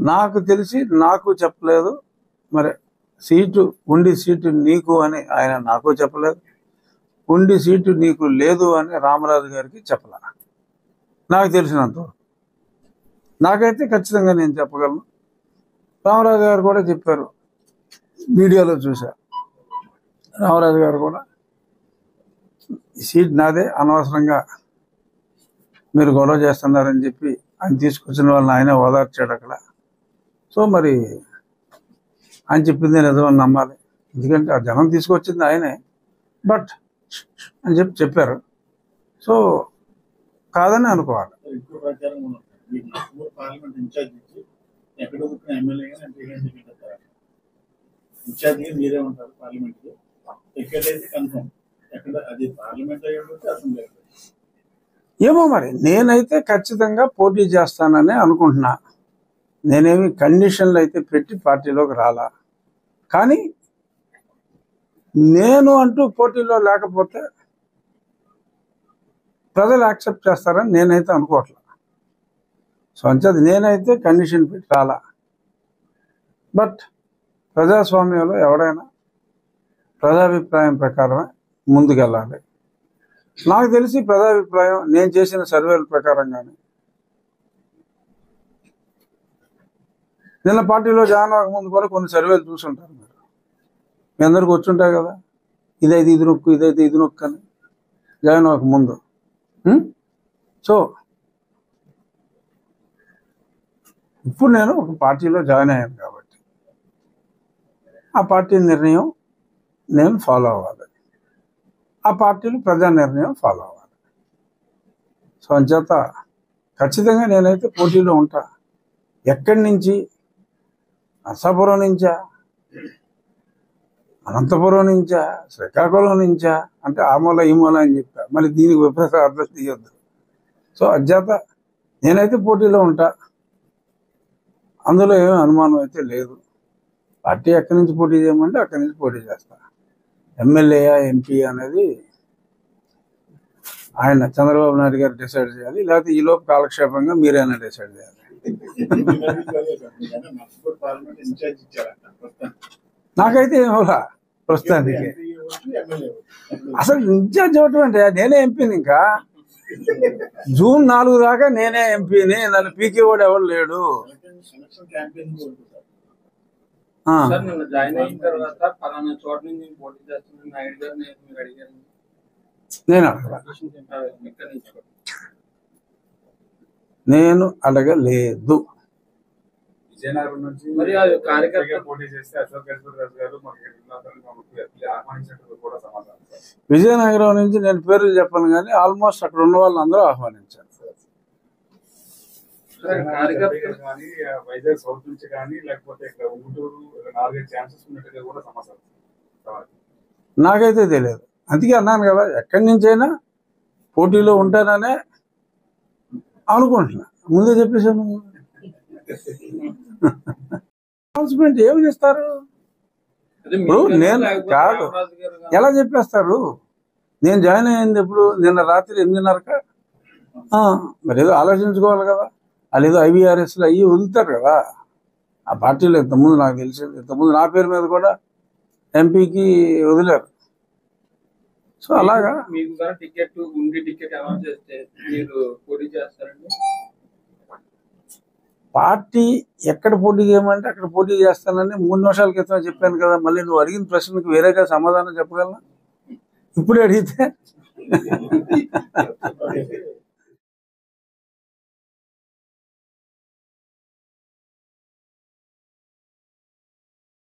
నాకు తెలిసి నాకు చెప్పలేదు. మరి ఉండి సీటు నీకు అని ఆయన నాకు చెప్పలేదు. ఉండి సీటు నీకు లేదు అని రామరాజు గారికి చెప్పలే. నాకు తెలిసినంత నాకైతే ఖచ్చితంగా నేను చెప్పగలను. రామరాజు గారు కూడా చెప్పారు, వీడియోలో చూసా. రామరాజు గారు కూడా ఈ సీట్ నాదే, అనవసరంగా మీరు గొడవ చేస్తున్నారని చెప్పి ఆయన తీసుకొచ్చిన వాళ్ళని ఆయనే ఓదార్చాడు అక్కడ. సో మరి ఆయన చెప్పిందే నిజమని నమ్మాలి, ఎందుకంటే ఆ జనం తీసుకొచ్చింది ఆయనే. బట్ అని చెప్పారు. సో కాదని అనుకోవాలి. ఏమో మరి నేనైతే ఖచ్చితంగా పోటీ చేస్తానని అనుకుంటున్నా. నేనేమి కండిషన్లు అయితే పెట్టి పార్టీలోకి రాలా. కానీ నేను అంటూ పోటీలో లేకపోతే ప్రజలు యాక్సెప్ట్ చేస్తారని నేనైతే అనుకోవట్లేదు. సో అంచేది నేనైతే కండిషన్ పెట్టి రాలా. బట్ ప్రజాస్వామ్యంలో ఎవడైనా ప్రజాభిప్రాయం ప్రకారమే ముందుకెళ్ళాలి. నాకు తెలిసి ప్రజాభిప్రాయం నేను చేసిన సర్వేల ప్రకారంగానే నిన్న పార్టీలో జాయిన్ అవ్వకముందు కూడా కొన్ని సర్వేలు చూసుంటారు మీరు. మీ అందరికి వచ్చుంటాయి కదా, ఇదైతే ఇది నొక్కు, ఇదైతే ఇది నొక్కు అని జాయిన్ అవ్వకముందు. సో ఇప్పుడు నేను ఒక పార్టీలో జాయిన్ అయ్యాను కాబట్టి ఆ పార్టీ నిర్ణయం నేను ఫాలో అవ్వాలి, ఆ పార్టీలు ప్రజా నిర్ణయం ఫాలో అవ్వాలి. సో అంచేత ఖచ్చితంగా నేనైతే పోటీలో ఉంటా. ఎక్కడి నుంచి, నర్సాపురం నుంచా, అనంతపురం నుంచా, శ్రీకాకుళం నుంచా అంటే ఆ మూల ఈ మూల అని చెప్పా. మళ్ళీ దీనికి విపరీత అర్థం తీయొద్దు. సో అంచేత నేనైతే పోటీలో ఉంటా, అందులో ఏమీ అనుమానం అయితే లేదు. పార్టీ ఎక్కడి నుంచి పోటీ చేయమంటే అక్కడి నుంచి పోటీ చేస్తా. ఎమ్మెల్యేయా ఎంపీ అనేది ఆయన చంద్రబాబు నాయుడు గారు డిసైడ్ చేయాలి, లేకపోతే ఈ లోపు కాలక్షేపంగా మీరైనా డిసైడ్ చేయాలి. నాకైతే ఏమోలా ప్రస్తుతానికి. అసలు ఇన్ఛార్జ్ ఇవ్వటం అంటే నేనే ఎంపీని. ఇంకా జూన్ 4 దాకా నేనే ఎంపీని, నన్ను పీకే వాడు ఎవరు లేడు. నేను అడగలేదు. విజయనగరం నుంచి నేను పేర్లు చెప్పను కానీ ఆల్మోస్ట్ అక్కడ ఉన్న వాళ్ళు అందరూ ఆహ్వానించారు. నాకైతే తెలియదు, అందుకే అన్నాను కదా ఎక్కడి నుంచైనా పోటీలో ఉంటాననే అనుకుంటున్నా. ముందే చెప్పేసాను. అనౌన్స్మెంట్ ఏమి ఇస్తారు? నేను కాదు, ఎలా చెప్పేస్తారు? నేను జాయిన్ అయ్యింది ఎప్పుడు? నిన్న రాత్రి 8:30క. మరి ఏదో ఆలోచించుకోవాలి కదా. వాళ్ళు ఏదో IVRSలు అయ్యి వదులుతారు కదా ఆ పార్టీలో. ఇంతకుముందు నాకు తెలిసింది, ఇంతకుముందు నా పేరు మీద కూడా ఎంపీకి వదిలేరు. సో అలాగా పార్టీ ఎక్కడ పోటీ చేయమంటే అక్కడ పోటీ చేస్తానని 3 నిమిషాల క్రితం చెప్పాను కదా. మళ్ళీ నువ్వు అడిగిన ప్రశ్నకు వేరేగా సమాధానం చెప్పగలనా? ఇప్పుడే అడిగితే